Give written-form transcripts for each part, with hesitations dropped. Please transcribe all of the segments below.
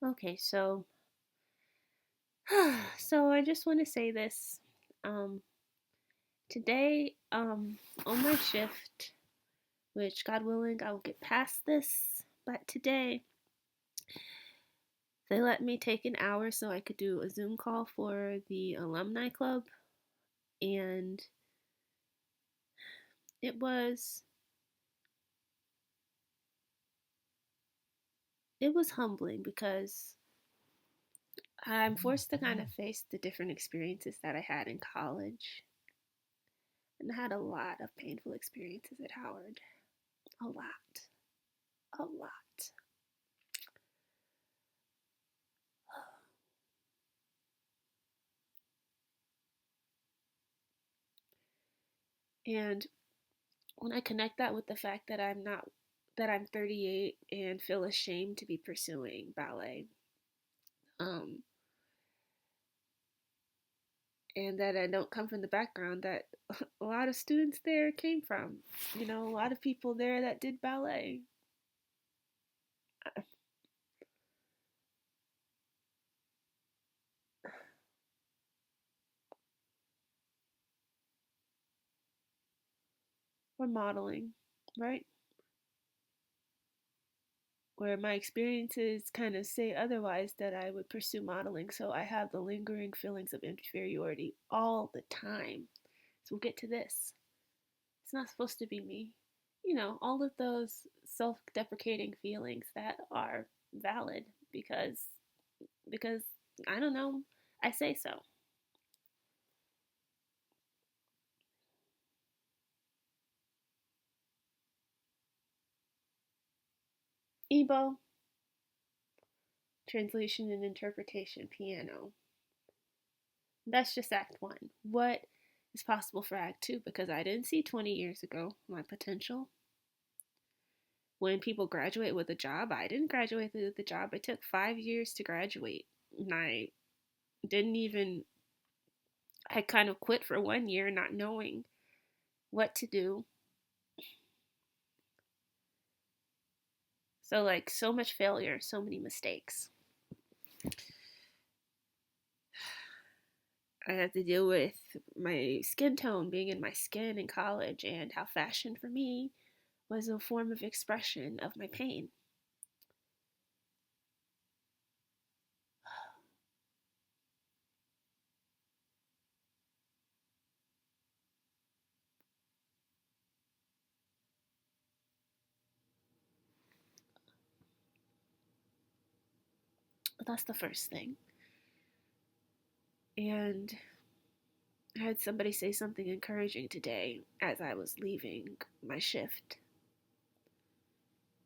Okay, so so I just want to say this. Um, Today, on my shift, which God willing, I will get past this, but today they let me take an hour so I could do a Zoom call for the Alumni Club, and it was it was humbling because I'm forced to kind of face the different experiences that I had in college, and I had a lot of painful experiences at Howard. A lot. A lot. And when I connect that with the fact that I'm 38 and feel ashamed to be pursuing ballet, um, and that I don't come from the background that a lot of students there came from. A lot of people there that did ballet. Or modeling, right? Where my experiences kind of say otherwise that I would pursue modeling, so I have the lingering feelings of inferiority all the time. So we'll get to this. It's not supposed to be me. All of those self deprecating feelings that are valid because I don't know, I say so. Ebo, translation and interpretation, piano. That's just Act 1. What is possible for Act 2? Because I didn't see 20 years ago my potential. When people graduate with a job, I didn't graduate with a job. It took 5 years to graduate. And didn't even, I kind of quit for 1 year not knowing what to do. So, like, so much failure, so many mistakes. I had to deal with my skin tone being in my skin in college and how fashion for me was a form of expression of my pain. That's the first thing. And I had somebody say something encouraging today as I was leaving my shift.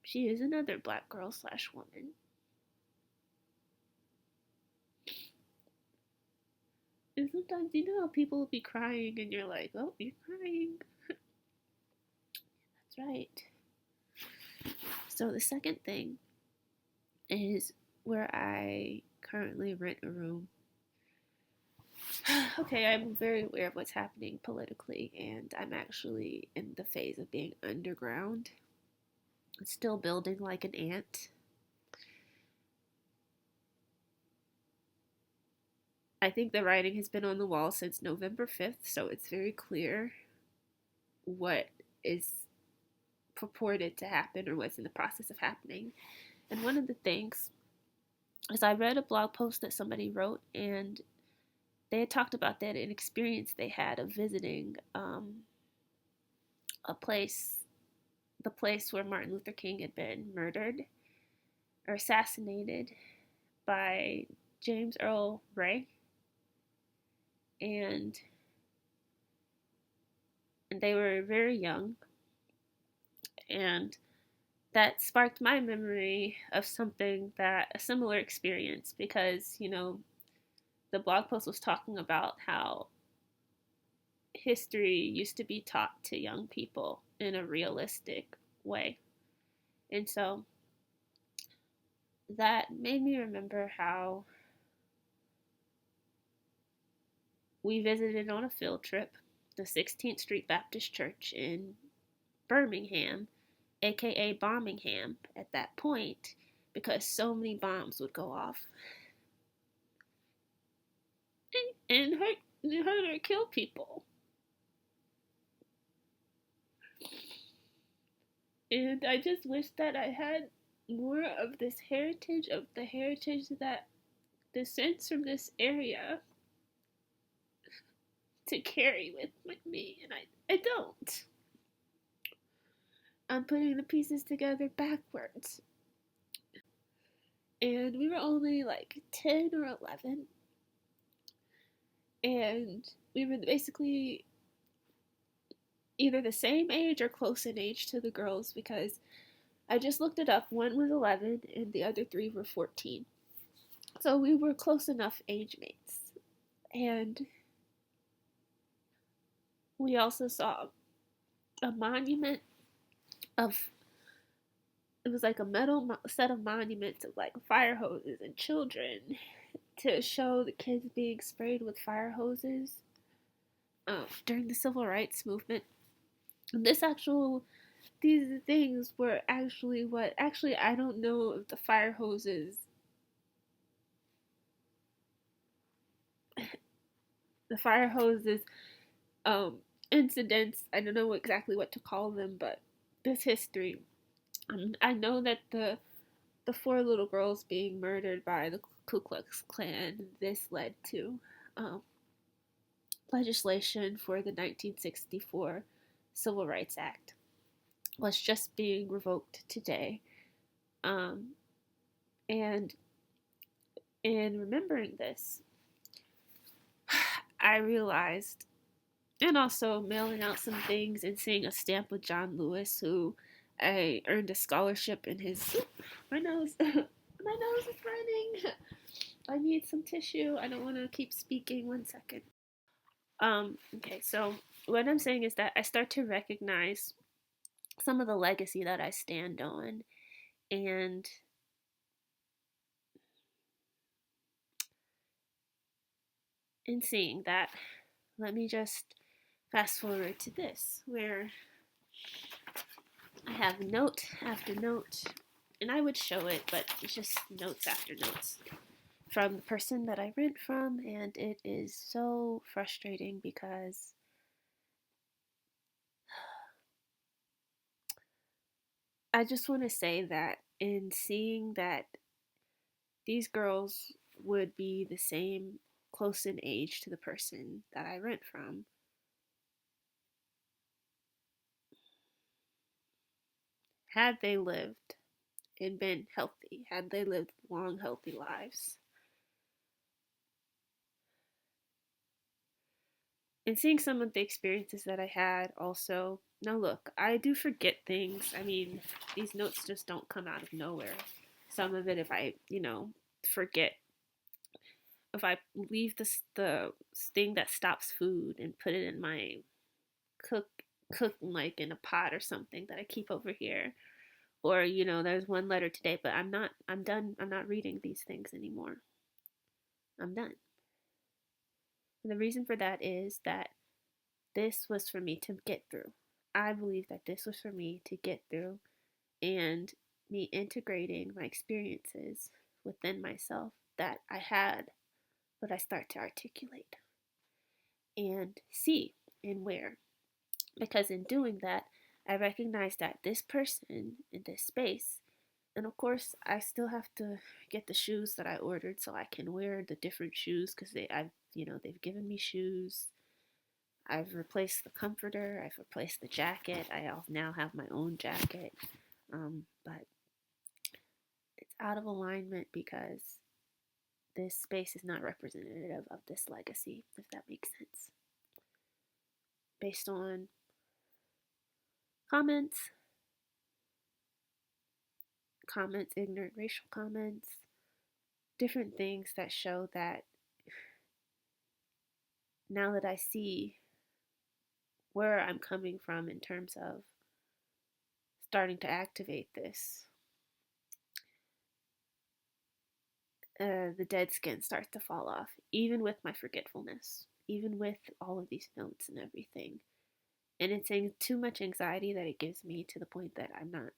She is another black girl slash woman. And sometimes you know how people will be crying and you're like, oh, you're crying. That's right. So the second thing is where I currently rent a room. Okay, I'm very aware of what's happening politically, and I'm actually in the phase of being underground. Still building like an ant. I think the writing has been on the wall since November 5th, so it's very clear what is purported to happen or what's in the process of happening. And one of the things is I read a blog post that somebody wrote, and they had talked about that an experience they had of visiting a place, the place where Martin Luther King had been murdered or assassinated by James Earl Ray, and they were very young, and that sparked my memory of something that a similar experience because the blog post was talking about how history used to be taught to young people in a realistic way. And so that made me remember how we visited on a field trip the 16th Street Baptist Church in Birmingham, aka Bombingham at that point, because so many bombs would go off and hurt or kill people. And I just wish that I had more of this heritage, of the heritage that descends from this area, to carry with me, and I don't. I'm putting the pieces together backwards. And we were only like 10 or 11. And we were basically either the same age or close in age to the girls, because I just looked it up. One was 11 and the other three were 14. So we were close enough age mates. And we also saw a monument of, it was like a metal set of monuments of like fire hoses and children to show the kids being sprayed with fire hoses during the civil rights movement. And these things were actually I don't know if the fire hoses, the fire hoses incidents, I don't know exactly what to call them, but this history. I know that the four little girls being murdered by the Ku Klux Klan, this led to legislation for the 1964 Civil Rights Act was just being revoked today. And in remembering this, I realized, and also mailing out some things and seeing a stamp with John Lewis, who I earned a scholarship in his. My nose, my nose is running. I need some tissue. I don't want to keep speaking. 1 second. Okay, so what I'm saying is that I start to recognize some of the legacy that I stand on, and in seeing that, let me just fast forward to this, where I have note after note, and I would show it, but it's just notes after notes from the person that I rent from, and it is so frustrating because I just want to say that in seeing that these girls would be the same, close in age to the person that I rent from, had they lived and been healthy, had they lived long, healthy lives. And seeing some of the experiences that I had also. Now, look, I do forget things. I mean, these notes just don't come out of nowhere. Some of it, if I, forget, if I leave the thing that stops food and put it in my cook like in a pot or something that I keep over here, or there's one letter today, but I'm done. I'm not reading these things anymore. I'm done. And the reason for that is that this was for me to get through. I believe that this was for me to get through, and me integrating my experiences within myself that I had, but I start to articulate and see and where. Because in doing that, I recognize that this person in this space, and of course, I still have to get the shoes that I ordered so I can wear the different shoes, because they've given me shoes. I've replaced the comforter. I've replaced the jacket. I now have my own jacket. But it's out of alignment because this space is not representative of this legacy, if that makes sense. Based on comments, ignorant racial comments, different things that show that now that I see where I'm coming from in terms of starting to activate this, the dead skin starts to fall off, even with my forgetfulness, even with all of these notes and everything. And it's too much anxiety that it gives me to the point that I'm not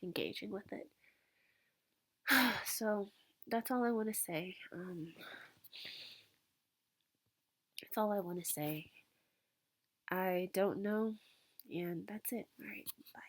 engaging with it. So that's all I want to say. That's all I want to say. I don't know, and that's it. All right, bye.